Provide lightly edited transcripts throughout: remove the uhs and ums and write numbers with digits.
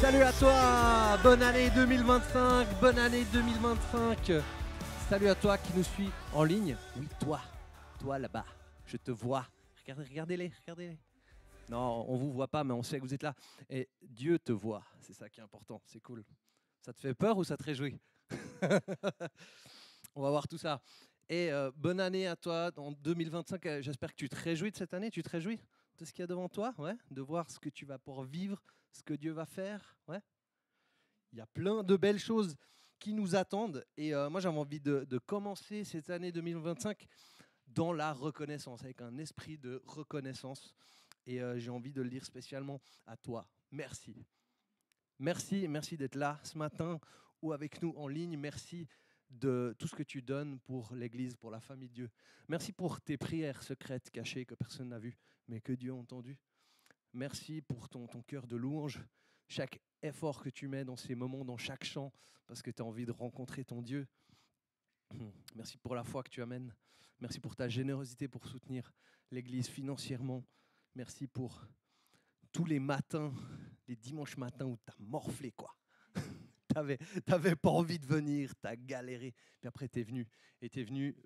Salut à toi, bonne année 2025, bonne année 2025. Salut à toi qui nous suit en ligne. Oui, toi là-bas, je te vois. Regardez-les. Non, on vous voit pas, mais on sait que vous êtes là. Et Dieu te voit, c'est ça qui est important, c'est cool. Ça te fait peur ou ça te réjouit? On va voir tout ça. Et bonne année à toi en 2025. J'espère que tu te réjouis de cette année. Tu te réjouis de ce qu'il y a devant toi, ouais, de voir ce que tu vas pouvoir vivre, ce que Dieu va faire, ouais. Il y a plein de belles choses qui nous attendent. Et moi, j'avais envie de commencer cette année 2025 dans la reconnaissance, avec un esprit de reconnaissance. Et j'ai envie de le dire spécialement à toi. Merci. Merci d'être là ce matin ou avec nous en ligne. Merci de tout ce que tu donnes pour l'Église, pour la famille de Dieu. Merci pour tes prières secrètes, cachées, que personne n'a vues, mais que Dieu a entendues. Merci pour ton cœur de louange, chaque effort que tu mets dans ces moments, dans chaque chant, parce que tu as envie de rencontrer ton Dieu. Merci pour la foi que tu amènes. Merci pour ta générosité pour soutenir l'Église financièrement. Merci pour tous les matins, les dimanches matins où tu as morflé, quoi. T'avais pas envie de venir, tu as galéré. Puis après, tu es venu. Et tu es venu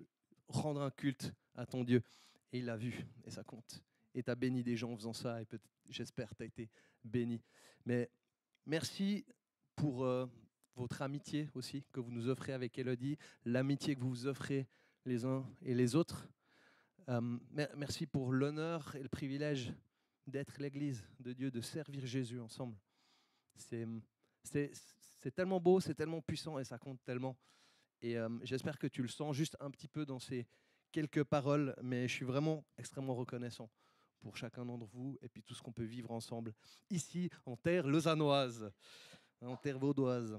rendre un culte à ton Dieu. Et il l'a vu. Et ça compte. Et tu as béni des gens en faisant ça. Et j'espère que tu as été béni. Mais merci pour votre amitié aussi que vous nous offrez avec Elodie. L'amitié que vous vous offrez les uns et les autres. Merci pour l'honneur et le privilège d'être l'Église de Dieu, de servir Jésus ensemble. C'est tellement beau, c'est tellement puissant et ça compte tellement. Et j'espère que tu le sens juste un petit peu dans ces quelques paroles, mais je suis vraiment extrêmement reconnaissant pour chacun d'entre vous et puis tout ce qu'on peut vivre ensemble ici en terre lausannoise, en terre vaudoise.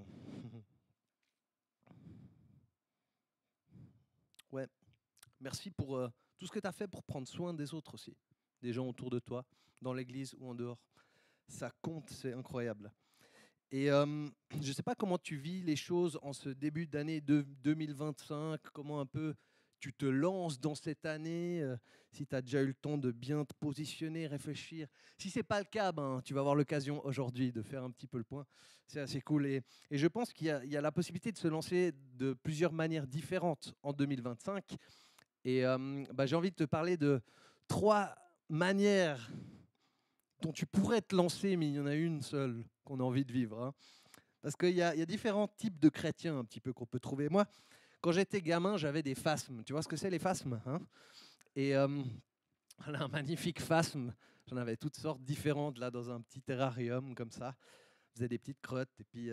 Ouais, merci pour tout ce que tu as fait pour prendre soin des autres aussi, des gens autour de toi, dans l'église ou en dehors. Ça compte, c'est incroyable. Et je ne sais pas comment tu vis les choses en ce début d'année 2025, comment un peu tu te lances dans cette année, si tu as déjà eu le temps de bien te positionner, réfléchir. Si ce n'est pas le cas, ben, tu vas avoir l'occasion aujourd'hui de faire un petit peu le point. C'est assez cool. Et je pense qu'il y a la possibilité de se lancer de plusieurs manières différentes en 2025. Et j'ai envie de te parler de 3 manières dont tu pourrais te lancer, mais il y en a une seule qu'on a envie de vivre. Hein. Parce qu'il y a différents types de chrétiens un petit peu qu'on peut trouver. Moi, quand j'étais gamin, j'avais des phasmes. Tu vois ce que c'est les phasmes, hein? Et voilà, un magnifique phasme. J'en avais toutes sortes différentes là dans un petit terrarium comme ça. Je faisais des petites crottes et puis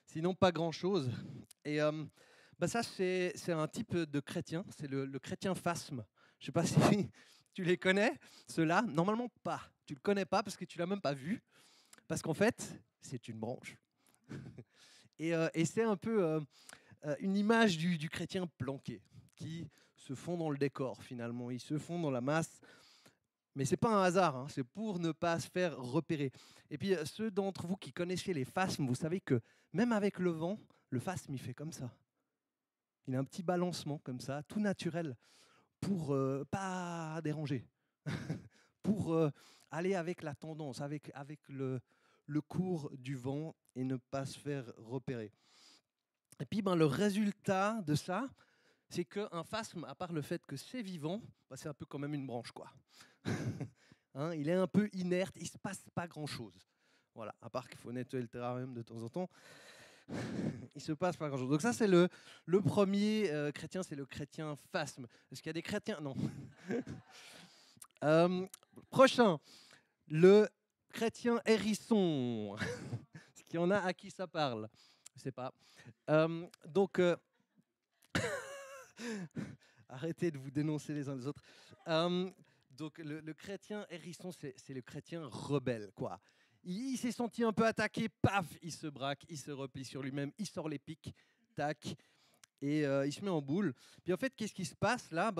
sinon pas grand-chose. Et ça, c'est un type de chrétien. C'est le chrétien phasme. Je ne sais pas si tu les connais, ceux-là. Normalement pas. Tu ne le connais pas parce que tu ne l'as même pas vu. Parce qu'en fait, c'est une branche. Et c'est un peu une image du chrétien planqué, qui se fond dans le décor finalement. Ils se font dans la masse. Mais ce n'est pas un hasard, hein, c'est pour ne pas se faire repérer. Et puis ceux d'entre vous qui connaissez les phasmes, vous savez que même avec le vent, le phasme, il fait comme ça. Il a un petit balancement comme ça, tout naturel, pour pas déranger, pour aller avec la tendance, avec le cours du vent et ne pas se faire repérer. Et puis le résultat de ça, c'est qu'un phasme, à part le fait que c'est vivant, c'est un peu quand même une branche, quoi. Hein, il est un peu inerte, il ne se passe pas grand-chose. Voilà, à part qu'il faut nettoyer le terrarium de temps en temps, il ne se passe pas grand-chose. Donc ça, c'est le premier chrétien, c'est le chrétien phasme. Est-ce qu'il y a des chrétiens? Non. Prochain, le chrétien hérisson. Est-ce qu'il y en a à qui ça parle? Je ne sais pas. Donc... Arrêtez de vous dénoncer les uns les autres. Donc le chrétien hérisson, c'est le chrétien rebelle, quoi. Il s'est senti un peu attaqué, paf, il se braque, il se replie sur lui-même, il sort les pics, tac, et il se met en boule. Puis en fait, qu'est-ce qui se passe là?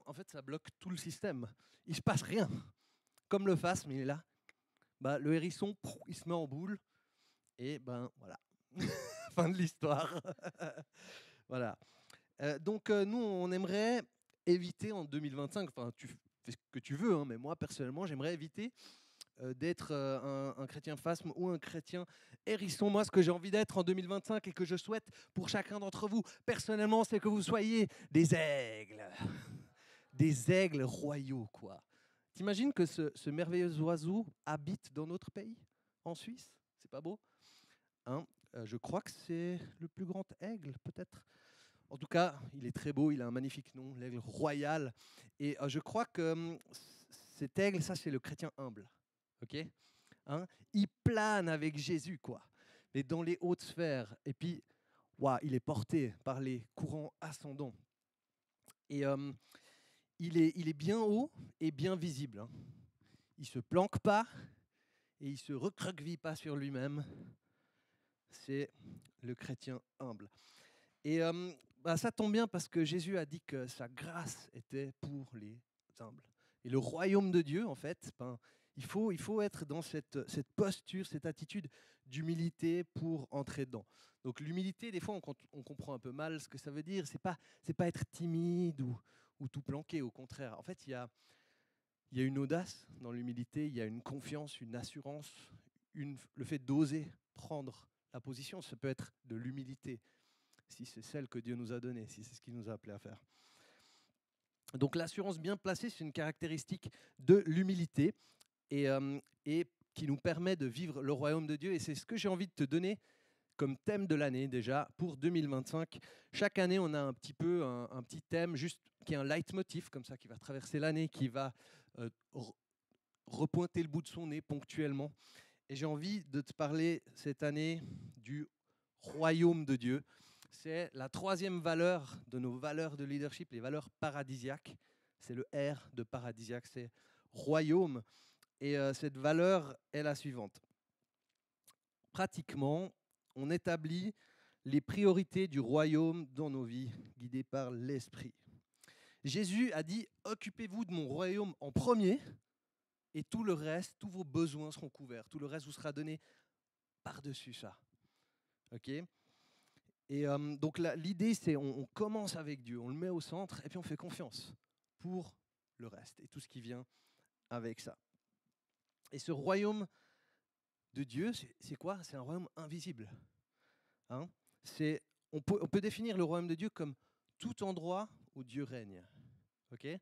En fait, ça bloque tout le système. Il se passe rien. Comme le phasme, il est là. Le hérisson, il se met en boule, et voilà. Fin de l'histoire. Voilà. Donc nous, on aimerait éviter en 2025, enfin tu fais ce que tu veux, hein, mais moi personnellement, j'aimerais éviter d'être un chrétien phasme ou un chrétien hérisson. Moi, ce que j'ai envie d'être en 2025 et que je souhaite pour chacun d'entre vous, personnellement, c'est que vous soyez des aigles. Des aigles royaux, quoi. T'imagines que ce merveilleux oiseau habite dans notre pays, en Suisse? C'est pas beau, hein? Je crois que c'est le plus grand aigle, peut-être. En tout cas, il est très beau, il a un magnifique nom, l'aigle royal. Et je crois que cet aigle, ça, c'est le chrétien humble. Ok, hein? Il plane avec Jésus, quoi. Mais dans les hautes sphères. Et puis, wow, il est porté par les courants ascendants. Et il est bien haut et bien visible, hein. Il ne se planque pas et il ne se recroqueville pas sur lui-même. C'est le chrétien humble. Et ça tombe bien parce que Jésus a dit que sa grâce était pour les humbles. Et le royaume de Dieu, en fait, il faut être dans cette posture, cette attitude d'humilité pour entrer dedans. Donc l'humilité, des fois, on comprend un peu mal ce que ça veut dire. C'est pas être timide ou tout planqué. Au contraire, en fait, il y a une audace dans l'humilité, il y a une confiance, une assurance, le fait d'oser prendre la position. Ça peut être de l'humilité, si c'est celle que Dieu nous a donnée, si c'est ce qu'il nous a appelé à faire. Donc l'assurance bien placée, c'est une caractéristique de l'humilité et qui nous permet de vivre le royaume de Dieu. Et c'est ce que j'ai envie de te donner comme thème de l'année déjà pour 2025. Chaque année, on a un petit thème juste qui est un leitmotiv comme ça qui va traverser l'année, qui va repointer le bout de son nez ponctuellement. Et j'ai envie de te parler cette année du royaume de Dieu. C'est la troisième valeur de nos valeurs de leadership, les valeurs paradisiaques. C'est le R de paradisiaque, c'est royaume. Et cette valeur est la suivante. Pratiquement, on établit les priorités du royaume dans nos vies, guidées par l'Esprit. Jésus a dit « Occupez-vous de mon royaume en premier, et tout le reste, tous vos besoins seront couverts. Tout le reste vous sera donné par-dessus ça. » Ok ? Et donc l'idée, c'est on commence avec Dieu, on le met au centre, et puis on fait confiance pour le reste et tout ce qui vient avec ça. Et ce royaume de Dieu, c'est quoi? C'est un royaume invisible. Hein? On peut définir le royaume de Dieu comme tout endroit où Dieu règne. Okay?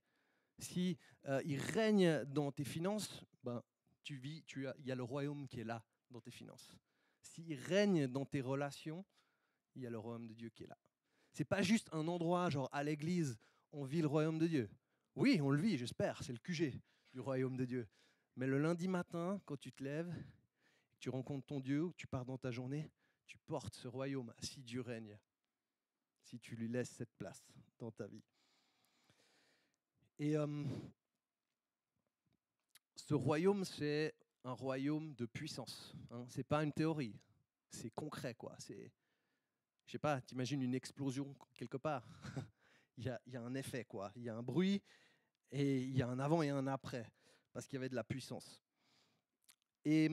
Si il règne dans tes finances, ben, il y a le royaume qui est là dans tes finances. S'il règne dans tes relations, il y a le royaume de Dieu qui est là. C'est pas juste un endroit, genre à l'église, on vit le royaume de Dieu. Oui, on le vit, j'espère, c'est le QG du royaume de Dieu. Mais le lundi matin, quand tu te lèves, tu rencontres ton Dieu, ou tu pars dans ta journée, tu portes ce royaume, si Dieu règne, si tu lui laisses cette place dans ta vie. Et ce royaume, c'est un royaume de puissance. Hein. C'est pas une théorie, c'est concret, quoi. Je sais pas, t'imagines une explosion quelque part. il y a un effet, quoi. Il y a un bruit et il y a un avant et un après, parce qu'il y avait de la puissance. Et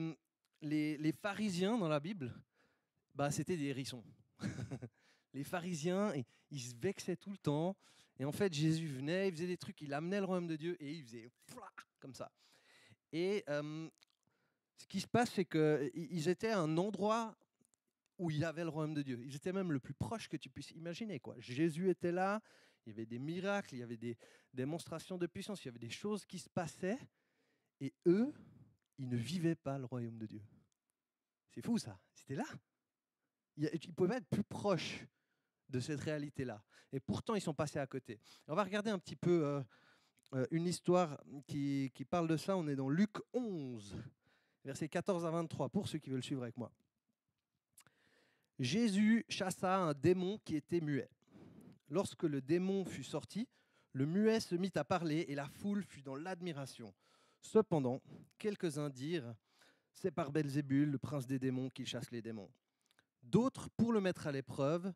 les pharisiens dans la Bible, bah, c'était des hérissons. Les pharisiens, ils se vexaient tout le temps. Et en fait, Jésus venait, il faisait des trucs, il amenait le royaume de Dieu et il faisait comme ça. Et ce qui se passe, c'est qu'ils étaient à un endroit où il y avait le royaume de Dieu. Ils étaient même le plus proche que tu puisses imaginer, quoi. Jésus était là, il y avait des miracles, il y avait des démonstrations de puissance, il y avait des choses qui se passaient. Et eux, ils ne vivaient pas le royaume de Dieu. C'est fou, ça. C'était là. Ils ne pouvaient pas être plus proches de cette réalité-là. Et pourtant, ils sont passés à côté. On va regarder un petit peu une histoire qui parle de ça. On est dans Luc 11, versets 14 à 23, pour ceux qui veulent suivre avec moi. Jésus chassa un démon qui était muet. Lorsque le démon fut sorti, le muet se mit à parler et la foule fut dans l'admiration. Cependant, quelques-uns dirent « C'est par Belzébul, le prince des démons, qu'il chasse les démons. » D'autres, pour le mettre à l'épreuve,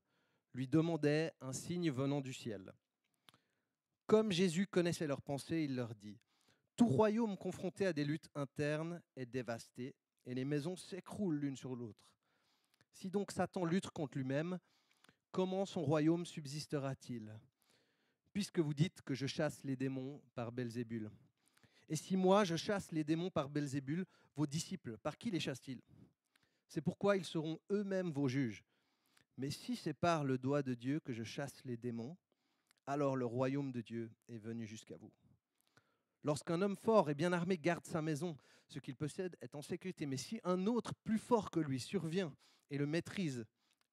lui demandaient un signe venant du ciel. Comme Jésus connaissait leurs pensées, il leur dit « Tout royaume confronté à des luttes internes est dévasté, et les maisons s'écroulent l'une sur l'autre. Si donc Satan lutte contre lui-même, comment son royaume subsistera-t-il? Puisque vous dites que je chasse les démons par Belzébul. Et si moi, je chasse les démons par Belzébul, vos disciples, par qui les chassent-ils? C'est pourquoi ils seront eux-mêmes vos juges. Mais si c'est par le doigt de Dieu que je chasse les démons, alors le royaume de Dieu est venu jusqu'à vous. Lorsqu'un homme fort et bien armé garde sa maison, ce qu'il possède est en sécurité. Mais si un autre plus fort que lui survient et le maîtrise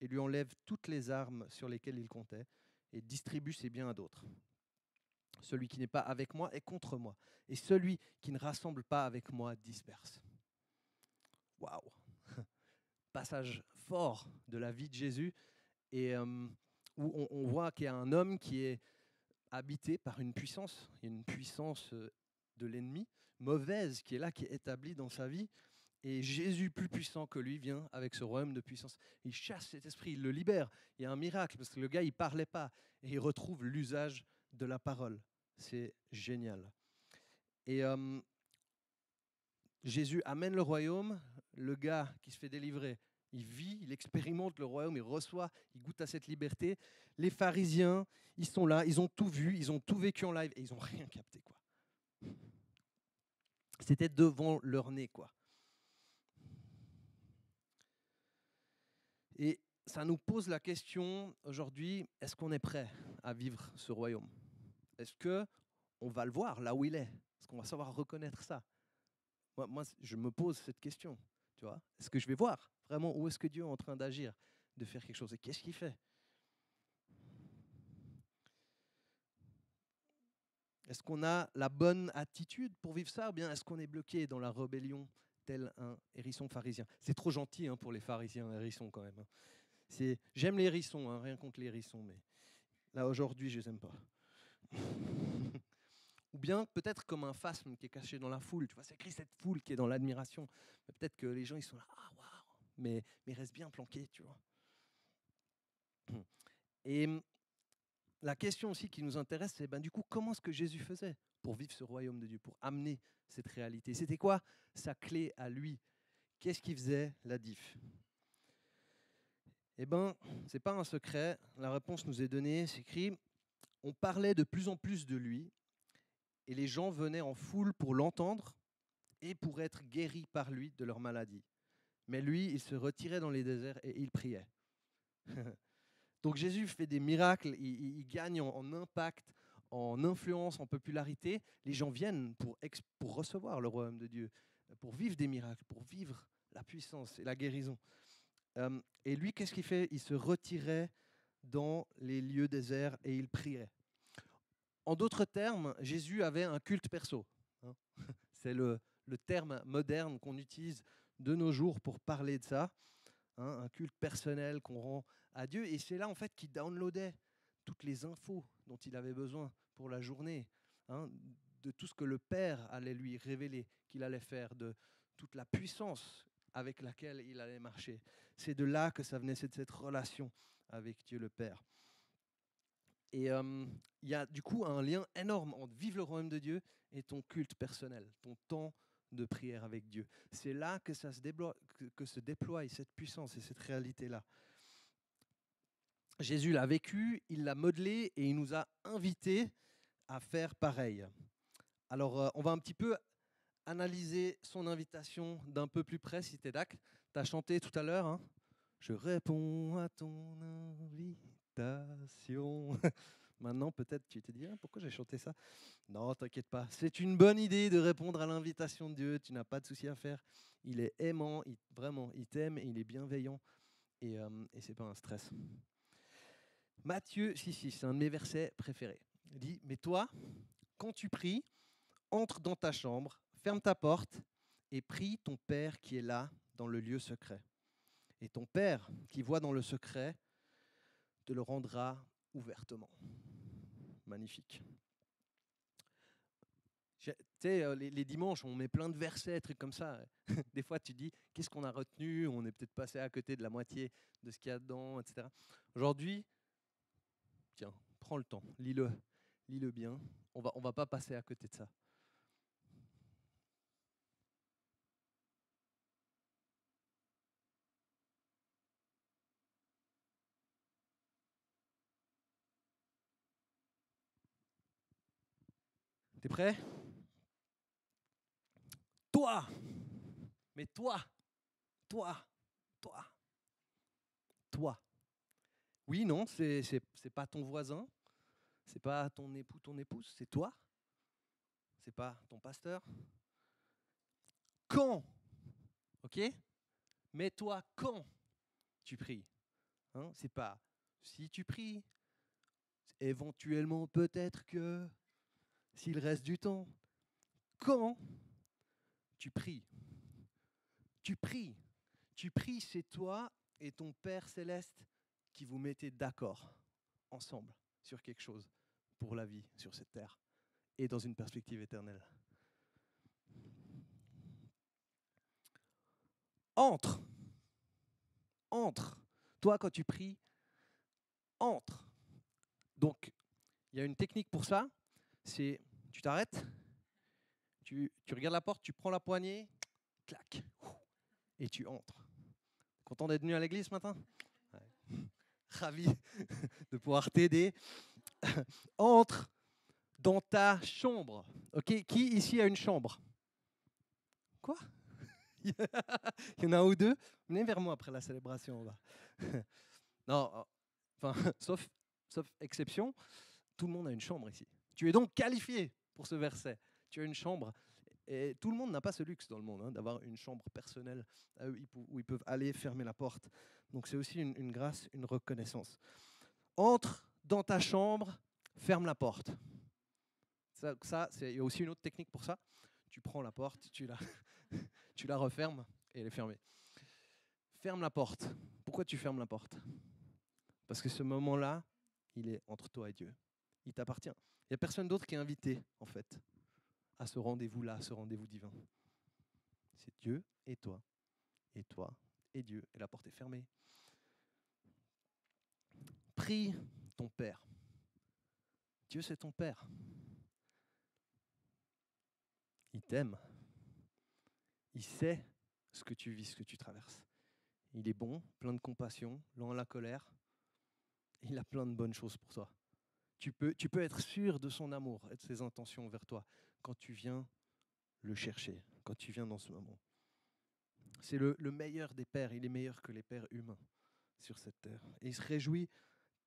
et lui enlève toutes les armes sur lesquelles il comptait et distribue ses biens à d'autres, celui qui n'est pas avec moi est contre moi, et celui qui ne rassemble pas avec moi disperse. Waouh! Passage fort de la vie de Jésus, et où on voit qu'il y a un homme qui est habité par une puissance, il y a une puissance de l'ennemi, mauvaise, qui est là, qui est établie dans sa vie, et Jésus, plus puissant que lui, vient avec ce royaume de puissance. Il chasse cet esprit, il le libère. Il y a un miracle, parce que le gars, il ne parlait pas, et il retrouve l'usage de la parole. C'est génial. Et Jésus amène le royaume, le gars qui se fait délivrer, il vit, il expérimente le royaume, il reçoit, il goûte à cette liberté. Les pharisiens, ils sont là, ils ont tout vu, ils ont tout vécu en live et ils n'ont rien capté, quoi. C'était devant leur nez, quoi. Et ça nous pose la question aujourd'hui, est-ce qu'on est prêt à vivre ce royaume? Est-ce qu'on va le voir là où il est? Est-ce qu'on va savoir reconnaître ça? Moi, je me pose cette question, tu vois. Est-ce que je vais voir vraiment où est-ce que Dieu est en train d'agir, de faire quelque chose? Et qu'est-ce qu'il fait? Est-ce qu'on a la bonne attitude pour vivre ça, ou bien est-ce qu'on est bloqué dans la rébellion tel un hérisson pharisien? C'est trop gentil pour les pharisiens hérissons quand même. J'aime les hérissons, rien contre les hérissons, mais là aujourd'hui je les aime pas. Ou bien peut-être comme un phasme qui est caché dans la foule. Tu vois, c'est écrit cette foule qui est dans l'admiration. Peut-être que les gens ils sont là, ah waouh, mais ils restent bien planqués, tu vois. Et la question aussi qui nous intéresse, c'est du coup, comment est-ce que Jésus faisait pour vivre ce royaume de Dieu, pour amener cette réalité? C'était quoi sa clé à lui? Qu'est-ce qui faisait la diff? Eh bien, ce n'est pas un secret. La réponse nous est donnée, c'est écrit, on parlait de plus en plus de lui, et les gens venaient en foule pour l'entendre et pour être guéris par lui de leur maladie. Mais lui, il se retirait dans les déserts et il priait. Donc Jésus fait des miracles, il gagne en impact, en influence, en popularité. Les gens viennent pour recevoir le royaume de Dieu, pour vivre des miracles, pour vivre la puissance et la guérison. Et lui, qu'est-ce qu'il fait? Il se retirait dans les lieux déserts et il priait. En d'autres termes, Jésus avait un culte perso. C'est le terme moderne qu'on utilise de nos jours pour parler de ça. Un culte personnel qu'on rend à Dieu. Et c'est là, en fait, qu'il downloadait toutes les infos dont il avait besoin pour la journée, de tout ce que le Père allait lui révéler, qu'il allait faire, de toute la puissance avec laquelle il allait marcher. C'est de là que ça venait, c'est de cette relation avec Dieu le Père. Et il y a du coup un lien énorme entre vivre le royaume de Dieu et ton culte personnel, ton temps de prière avec Dieu. C'est là que ça que se déploie cette puissance et cette réalité-là. Jésus l'a vécu, il l'a modelé et il nous a invités à faire pareil. Alors, on va un petit peu analyser son invitation d'un peu plus près, si tu es d'accord. Tu as chanté tout à l'heure, Je réponds à ton invitation. Maintenant, peut-être tu te dis, pourquoi j'ai chanté ça? Non, t'inquiète pas. C'est une bonne idée de répondre à l'invitation de Dieu. Tu n'as pas de souci à faire. Il est aimant, vraiment, il t'aime, il est bienveillant. Et ce n'est pas un stress. Matthieu 6,6, c'est un de mes versets préférés. Il dit, mais toi, quand tu pries, entre dans ta chambre, ferme ta porte et prie ton Père qui est là dans le lieu secret. Et ton Père qui voit dans le secret te le rendra ouvertement. Magnifique. Tu sais, les dimanches, on met plein de versets, trucs comme ça. Des fois, tu dis, qu'est-ce qu'on a retenu? On est peut-être passé à côté de la moitié de ce qu'il y a dedans, etc. Aujourd'hui, tiens, prends le temps, lis-le bien. On va pas passer à côté de ça. T'es prêt? Toi, mais toi, toi, toi, toi. Oui, non, c'est pas ton voisin, c'est pas ton époux, ton épouse, c'est toi. C'est pas ton pasteur. Quand, ok? Mais toi, quand tu pries, hein? C'est pas si tu pries, éventuellement peut-être que s'il reste du temps. Quand tu pries, tu pries, tu pries, c'est toi et ton Père céleste qui vous mettez d'accord ensemble sur quelque chose pour la vie sur cette terre et dans une perspective éternelle. Entre, entre. Toi, quand tu pries, entre. Donc, il y a une technique pour ça, c'est tu t'arrêtes, tu regardes la porte, tu prends la poignée, clac, et tu entres. Content d'être venu à l'église ce matin? Ouais. Ravi de pouvoir t'aider. Entre dans ta chambre. Ok, qui ici a une chambre? Quoi? Il y en a un ou deux? Venez vers moi après la célébration. Va. Non, enfin, sauf exception, tout le monde a une chambre ici. Tu es donc qualifié pour ce verset. Tu as une chambre. Et tout le monde n'a pas ce luxe dans le monde, hein, d'avoir une chambre personnelle où ils peuvent aller fermer la porte. Donc c'est aussi une grâce, une reconnaissance. Entre dans ta chambre, ferme la porte. Il y a aussi une autre technique pour ça. Tu prends la porte, tu la refermes et elle est fermée. Ferme la porte. Pourquoi tu fermes la porte? Parce que ce moment-là, il est entre toi et Dieu. Il t'appartient. Il n'y a personne d'autre qui est invité, en fait, à ce rendez-vous-là, à ce rendez-vous divin. C'est Dieu et toi et Dieu. Et la porte est fermée. Prie ton Père. Dieu, c'est ton Père. Il t'aime. Il sait ce que tu vis, ce que tu traverses. Il est bon, plein de compassion, lent à la colère. Il a plein de bonnes choses pour toi. Tu peux être sûr de son amour et de ses intentions vers toi quand tu viens le chercher, quand tu viens dans ce moment. C'est le meilleur des pères. Il est meilleur que les pères humains sur cette terre. Et il se réjouit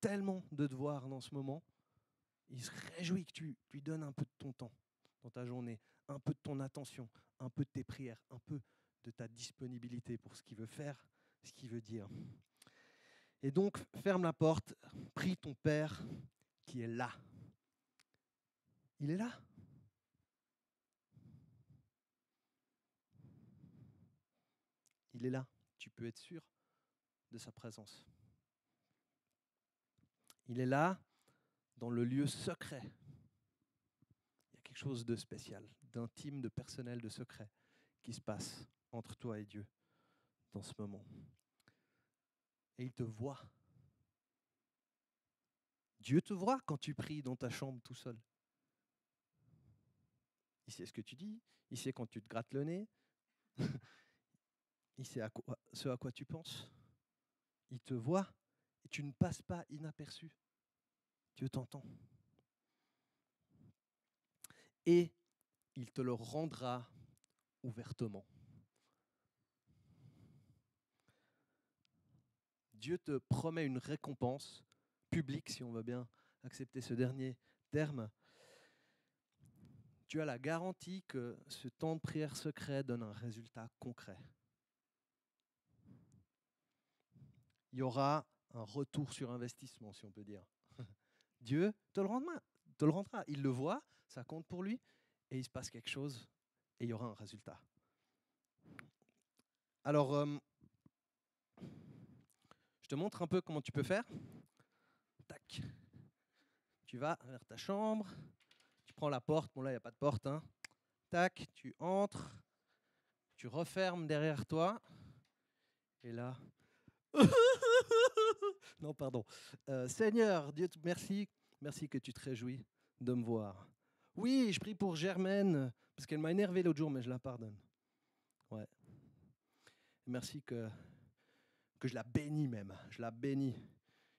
tellement de te voir dans ce moment. Il se réjouit que tu lui donnes un peu de ton temps dans ta journée, un peu de ton attention, un peu de tes prières, un peu de ta disponibilité pour ce qu'il veut faire, ce qu'il veut dire. Et donc, ferme la porte, prie ton Père qui est là. Il est là. Il est là. Tu peux être sûr de sa présence. Il est là dans le lieu secret. Il y a quelque chose de spécial, d'intime, de personnel, de secret qui se passe entre toi et Dieu dans ce moment. Et il te voit. Dieu te voit quand tu pries dans ta chambre tout seul. Il sait ce que tu dis, il sait quand tu te grattes le nez, il sait ce à quoi tu penses. Il te voit et tu ne passes pas inaperçu. Dieu t'entend. Et il te le rendra ouvertement. Dieu te promet une récompense publique, si on veut bien accepter ce dernier terme. Tu as la garantie que ce temps de prière secret donne un résultat concret. Il y aura un retour sur investissement, si on peut dire. Dieu te le rendra. Il le voit, ça compte pour lui, et il se passe quelque chose, et il y aura un résultat. Alors, je te montre un peu comment tu peux faire. Tac. Tu vas vers ta chambre, tu prends la porte. Bon, là, il n'y a pas de porte. Hein. Tac, tu entres, tu refermes derrière toi, et là... Non, pardon. Seigneur, Dieu, merci. Merci que tu te réjouis de me voir. Oui, je prie pour Germaine, parce qu'elle m'a énervé l'autre jour, mais je la pardonne. Ouais. Merci que je la bénis même. Je la bénis.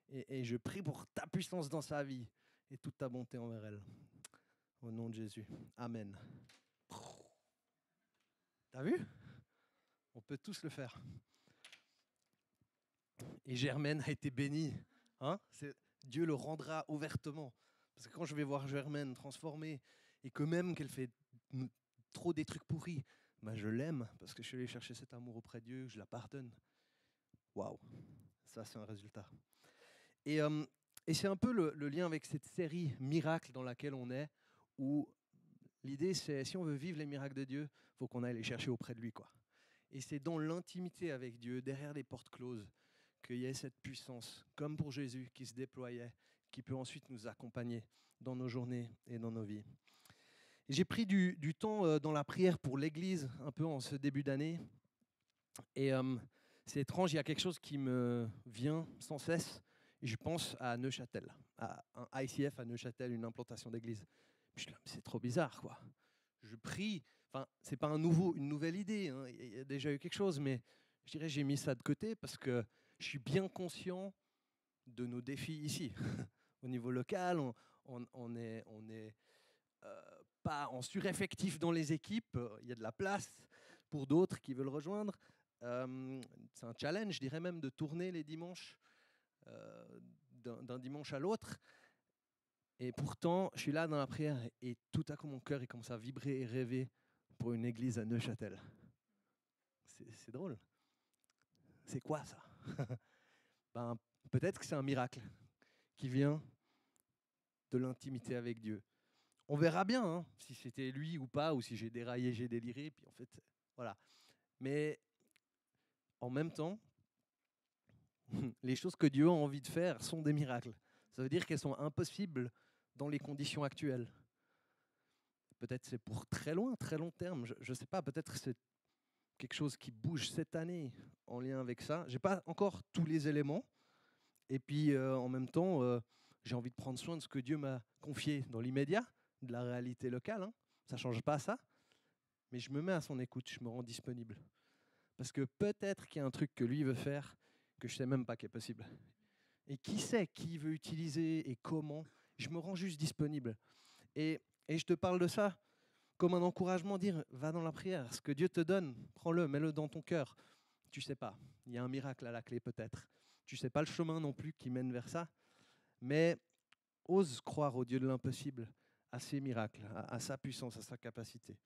Et je prie pour ta puissance dans sa vie et toute ta bonté envers elle. Au nom de Jésus. Amen. T'as vu? On peut tous le faire. Et Germaine a été bénie. Hein? Dieu le rendra ouvertement. Parce que quand je vais voir Germaine transformée et que même qu'elle fait trop des trucs pourris, ben je l'aime parce que je suis allé chercher cet amour auprès de Dieu, je la pardonne. Waouh, ça c'est un résultat. Et c'est un peu le lien avec cette série Miracles dans laquelle on est, où l'idée c'est si on veut vivre les miracles de Dieu, il faut qu'on aille les chercher auprès de lui, quoi. Et c'est dans l'intimité avec Dieu, derrière les portes closes, qu'il y ait cette puissance, comme pour Jésus, qui se déployait, qui peut ensuite nous accompagner dans nos journées et dans nos vies. Et j'ai pris du temps dans la prière pour l'Église, un peu en ce début d'année. Et c'est étrange, il y a quelque chose qui me vient sans cesse. Et je pense à Neuchâtel, à un ICF à Neuchâtel, une implantation d'église. C'est trop bizarre, quoi. Je prie, enfin, c'est pas une nouvelle idée, hein. Il y a déjà eu quelque chose, mais je dirais j'ai mis ça de côté parce que je suis bien conscient de nos défis ici. Au niveau local, on est pas en sureffectif dans les équipes, il y a de la place pour d'autres qui veulent rejoindre. C'est un challenge, je dirais même, de tourner les dimanches d'un dimanche à l'autre. Et pourtant, je suis là dans la prière et tout à coup, mon cœur il commence à vibrer et rêver pour une église à Neuchâtel. C'est drôle. C'est quoi ça? Ben, peut-être que c'est un miracle qui vient de l'intimité avec Dieu. On verra bien hein, si c'était lui ou pas, ou si j'ai déraillé, j'ai déliré. Puis en fait, voilà. Mais en même temps, les choses que Dieu a envie de faire sont des miracles. Ça veut dire qu'elles sont impossibles dans les conditions actuelles. Peut-être c'est pour très loin, très long terme. Je ne sais pas, peut-être c'est quelque chose qui bouge cette année en lien avec ça. Je n'ai pas encore tous les éléments. Et puis en même temps, j'ai envie de prendre soin de ce que Dieu m'a confié dans l'immédiat, de la réalité locale. Hein. Ça ne change pas ça. Mais je me mets à son écoute, je me rends disponible. Parce que peut-être qu'il y a un truc que lui veut faire que je ne sais même pas qu'il est possible. Et qui sait qui veut utiliser et comment. Je me rends juste disponible. Et je te parle de ça comme un encouragement, dire va dans la prière. Ce que Dieu te donne, prends-le, mets-le dans ton cœur. Tu ne sais pas. Il y a un miracle à la clé peut-être. Tu ne sais pas le chemin non plus qui mène vers ça. Mais ose croire au Dieu de l'impossible, à ses miracles, à sa puissance, à sa capacité.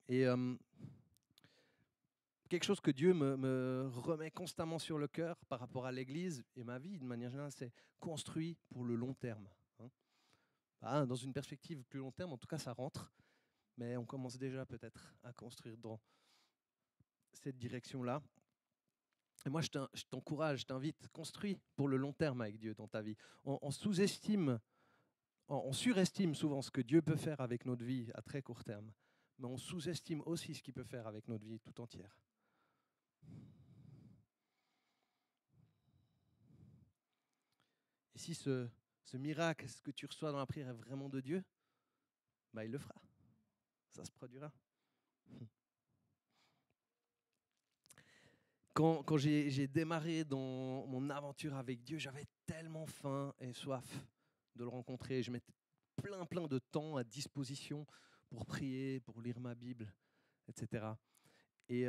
Et quelque chose que Dieu me remet constamment sur le cœur par rapport à l'Église et ma vie, de manière générale, c'est construit pour le long terme. Hein. Dans une perspective plus long terme, en tout cas, ça rentre. Mais on commence déjà peut-être à construire dans cette direction-là. Et moi, je t'encourage, je t'invite, construis pour le long terme avec Dieu dans ta vie. On sous-estime, on surestime souvent ce que Dieu peut faire avec notre vie à très court terme. Mais on sous-estime aussi ce qu'il peut faire avec notre vie tout entière. Et si ce miracle, ce que tu reçois dans la prière est vraiment de Dieu, bah, il le fera. Ça se produira. Quand j'ai démarré dans mon aventure avec Dieu, j'avais tellement faim et soif de le rencontrer. Je mettais plein de temps à disposition pour prier, pour lire ma Bible, etc. Et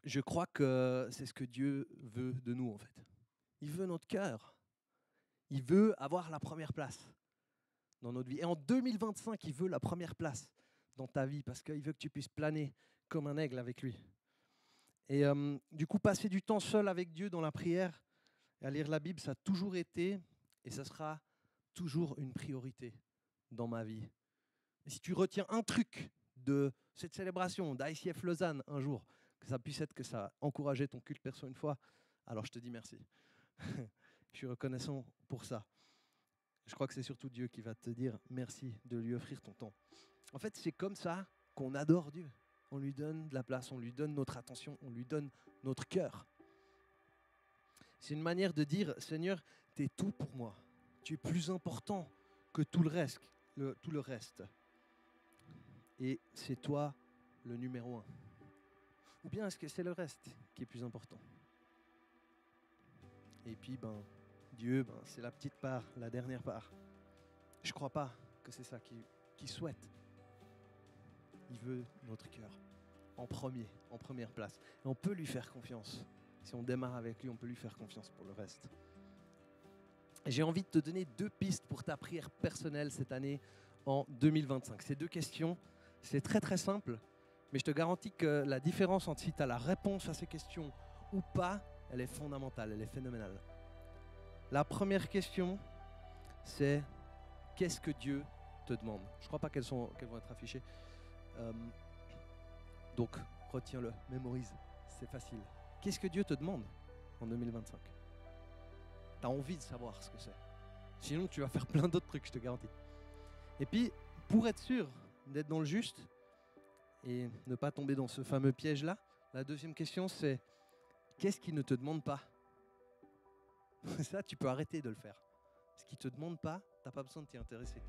je crois que c'est ce que Dieu veut de nous, en fait. Il veut notre cœur. Il veut avoir la première place dans notre vie. Et en 2025, il veut la première place dans ta vie parce qu'il veut que tu puisses planer comme un aigle avec lui. Et du coup, passer du temps seul avec Dieu dans la prière et à lire la Bible, ça a toujours été et ça sera toujours une priorité dans ma vie. Et si tu retiens un truc de cette célébration d'ICF Lausanne un jour, que ça puisse être que ça a encouragé ton culte perso une fois, alors je te dis merci. Je suis reconnaissant pour ça. Je crois que c'est surtout Dieu qui va te dire merci de lui offrir ton temps. En fait, c'est comme ça qu'on adore Dieu. On lui donne de la place, on lui donne notre attention, on lui donne notre cœur. C'est une manière de dire, Seigneur, tu es tout pour moi. Tu es plus important que tout le reste. Tout le reste. Et c'est toi le numéro 1. Ou bien est-ce que c'est le reste qui est plus important? Et puis, Dieu, c'est la petite part, la dernière part. Je crois pas. que c'est ça qu'il souhaite. Il veut notre cœur en première place. Et on peut lui faire confiance. Si on démarre avec lui, on peut lui faire confiance pour le reste. Et j'ai envie de te donner 2 pistes pour ta prière personnelle cette année en 2025. Ces 2 questions, c'est très très simple, mais je te garantis que la différence entre si tu as la réponse à ces questions ou pas, elle est fondamentale, elle est phénoménale. La première question, c'est qu'est-ce que Dieu te demande? Je ne crois pas qu'elles vont être affichées. Donc, retiens-le, mémorise, c'est facile. Qu'est-ce que Dieu te demande en 2025? Tu as envie de savoir ce que c'est. Sinon, tu vas faire plein d'autres trucs, je te garantis. Et puis, pour être sûr d'être dans le juste et ne pas tomber dans ce fameux piège-là, la deuxième question, c'est qu'est-ce qu'il ne te demande pas? Ça, tu peux arrêter de le faire. Ce qu'il ne te demande pas, tu n'as pas besoin de t'y intéresser.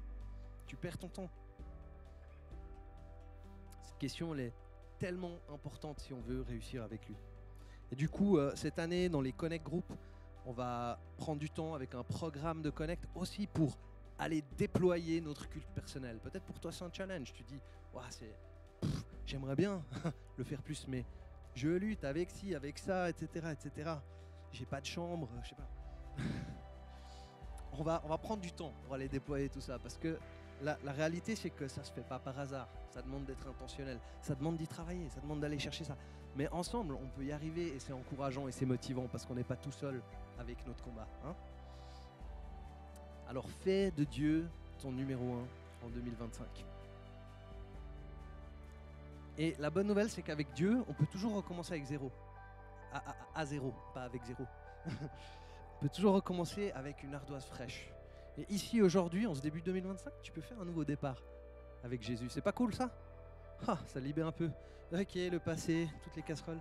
Tu perds ton temps. Cette question, elle est tellement importante si on veut réussir avec lui. Et du coup, cette année, dans les Connect Group, on va prendre du temps avec un programme de Connect aussi pour aller déployer notre culte personnel. Peut-être pour toi, c'est un challenge. Tu dis, j'aimerais bien le faire plus, mais je lutte avec ci, avec ça, etc., etc. J'ai pas de chambre, je sais pas. on va prendre du temps pour aller déployer tout ça, parce que la réalité, c'est que ça se fait pas par hasard. Ça demande d'être intentionnel, ça demande d'y travailler, ça demande d'aller chercher ça. Mais ensemble, on peut y arriver et c'est encourageant et c'est motivant parce qu'on n'est pas tout seul avec notre combat. Hein. Alors fais de Dieu ton numéro 1 en 2025. Et la bonne nouvelle, c'est qu'avec Dieu, on peut toujours recommencer avec zéro. À zéro, pas avec zéro. On peut toujours recommencer avec une ardoise fraîche. Et ici, aujourd'hui, en ce début 2025, tu peux faire un nouveau départ avec Jésus. C'est pas cool, ça? Ça libère un peu. Ok, le passé, toutes les casseroles,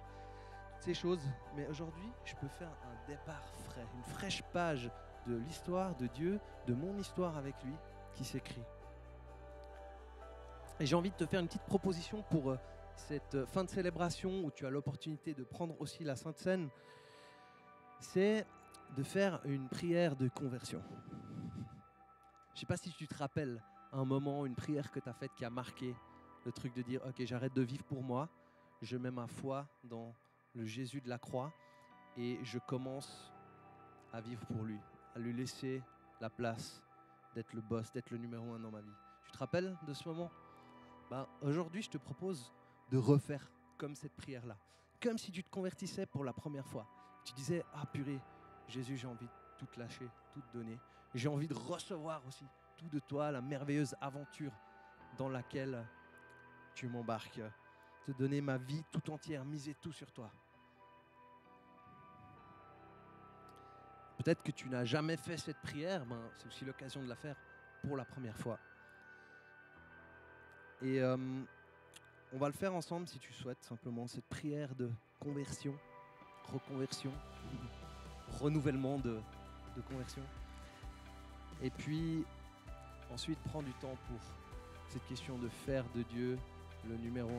toutes ces choses. Mais aujourd'hui, je peux faire un départ frais, une fraîche page de l'histoire de Dieu, de mon histoire avec lui, qui s'écrit. Et j'ai envie de te faire une petite proposition pour cette fin de célébration où tu as l'opportunité de prendre aussi la Sainte Seine. C'est de faire une prière de conversion. Je ne sais pas si tu te rappelles un moment, une prière que tu as faite qui a marqué le truc de dire « Ok, j'arrête de vivre pour moi, je mets ma foi dans le Jésus de la croix et je commence à vivre pour lui, à lui laisser la place d'être le boss, d'être le numéro 1 dans ma vie. » Tu te rappelles de ce moment? Aujourd'hui, je te propose de refaire comme cette prière-là. Comme si tu te convertissais pour la première fois. Tu disais « Ah purée, Jésus, j'ai envie de tout te lâcher, tout te donner. J'ai envie de recevoir aussi tout de toi, la merveilleuse aventure dans laquelle tu m'embarques. Te donner ma vie tout entière, miser tout sur toi. » Peut-être que tu n'as jamais fait cette prière, c'est aussi l'occasion de la faire pour la première fois. Et on va le faire ensemble si tu souhaites, simplement, cette prière de conversion, reconversion, renouvellement de conversion. Et puis, ensuite, prends du temps pour cette question de faire de Dieu le numéro 1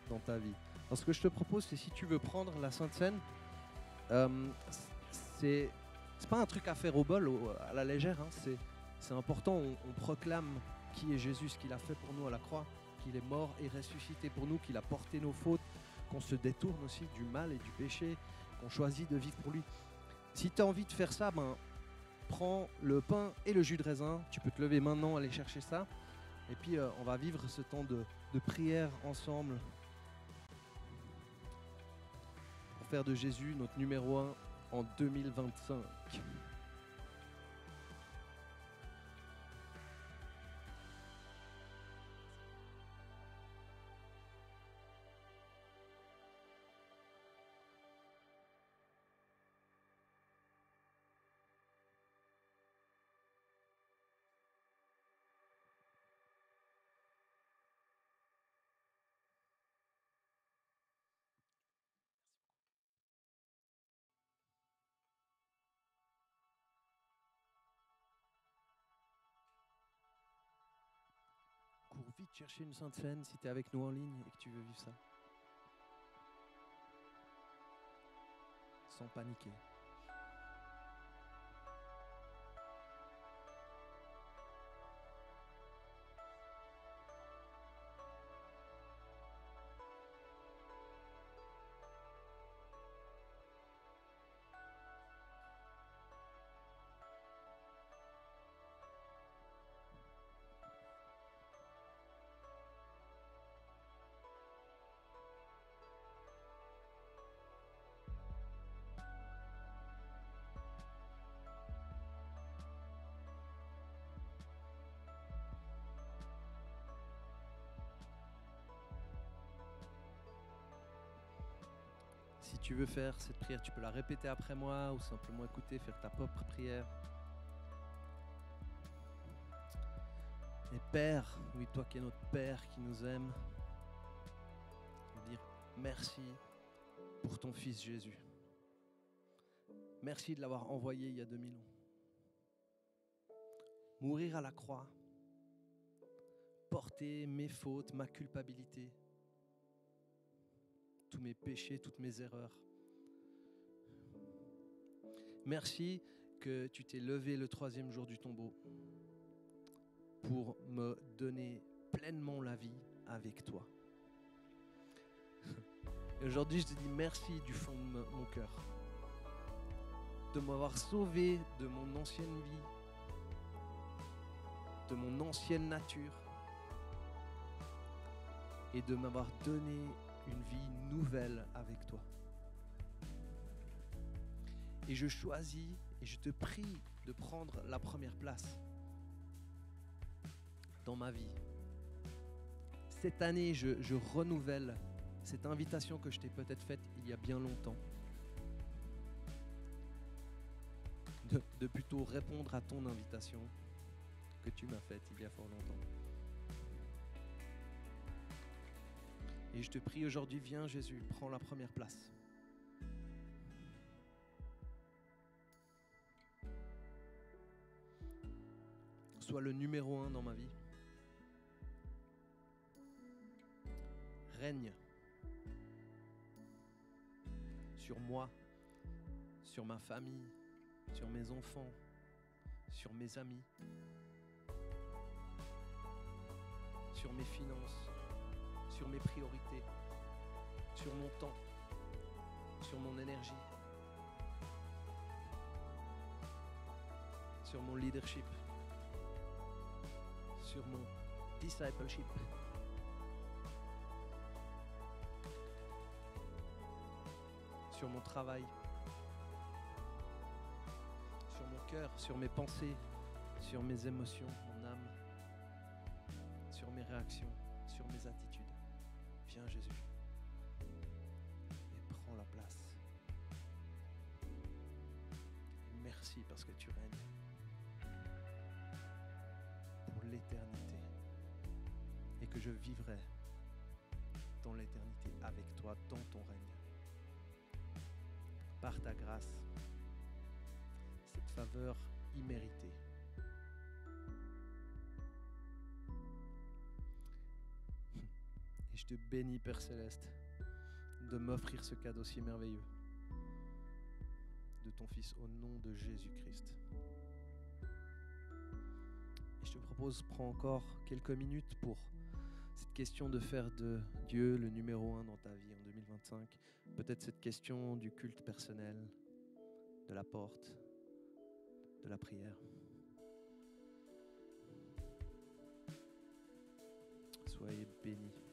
dans ta vie. Alors, ce que je te propose, c'est si tu veux prendre la Sainte Seine, c'est pas un truc à faire au bol, à la légère, hein, c'est important, on proclame qui est Jésus, ce qu'il a fait pour nous à la croix, qu'il est mort et ressuscité pour nous, qu'il a porté nos fautes, qu'on se détourne aussi du mal et du péché, qu'on choisit de vivre pour lui. Si tu as envie de faire ça, prends le pain et le jus de raisin, tu peux te lever maintenant, aller chercher ça, et puis on va vivre ce temps de prière ensemble pour faire de Jésus notre numéro 1 en 2025. Cours vite chercher une Sainte Seine si tu es avec nous en ligne et que tu veux vivre ça. Sans paniquer. tu veux faire cette prière, tu peux la répéter après moi ou simplement écouter, faire ta propre prière. Et Père, oui, toi qui es notre Père, qui nous aime, dire merci pour ton Fils Jésus. Merci de l'avoir envoyé il y a 2000 ans. Mourir à la croix, porter mes fautes, ma culpabilité, tous mes péchés, toutes mes erreurs. Merci que tu t'es levé le 3e jour du tombeau pour me donner pleinement la vie avec toi. Et aujourd'hui, je te dis merci du fond de mon cœur de m'avoir sauvé de mon ancienne vie, de mon ancienne nature et de m'avoir donné une vie nouvelle avec toi. Et je choisis et je te prie de prendre la première place dans ma vie. Cette année, je renouvelle cette invitation que je t'ai peut-être faite il y a bien longtemps. De plutôt répondre à ton invitation que tu m'as faite il y a fort longtemps. Et je te prie aujourd'hui, viens Jésus, prends la première place. Sois le numéro 1 dans ma vie. Règne sur moi, sur ma famille, sur mes enfants, sur mes amis, sur mes finances, sur mes priorités, sur mon temps, sur mon énergie, sur mon leadership, sur mon discipleship. Sur mon travail, sur mon cœur, sur mes pensées, sur mes émotions, mon âme, sur mes réactions, sur mes attitudes. Viens Jésus et prends la place. Merci parce que tu règnes pour l'éternité et que je vivrai dans l'éternité avec toi dans ton règne. Par ta grâce, cette faveur imméritée. Et je te bénis, Père Céleste, de m'offrir ce cadeau si merveilleux de ton Fils au nom de Jésus-Christ. Et je te propose, prends encore quelques minutes pour cette question de faire de Dieu le numéro 1 dans ta vie en 2025. Peut-être cette question du culte personnel, de la porte, de la prière. Soyez bénis.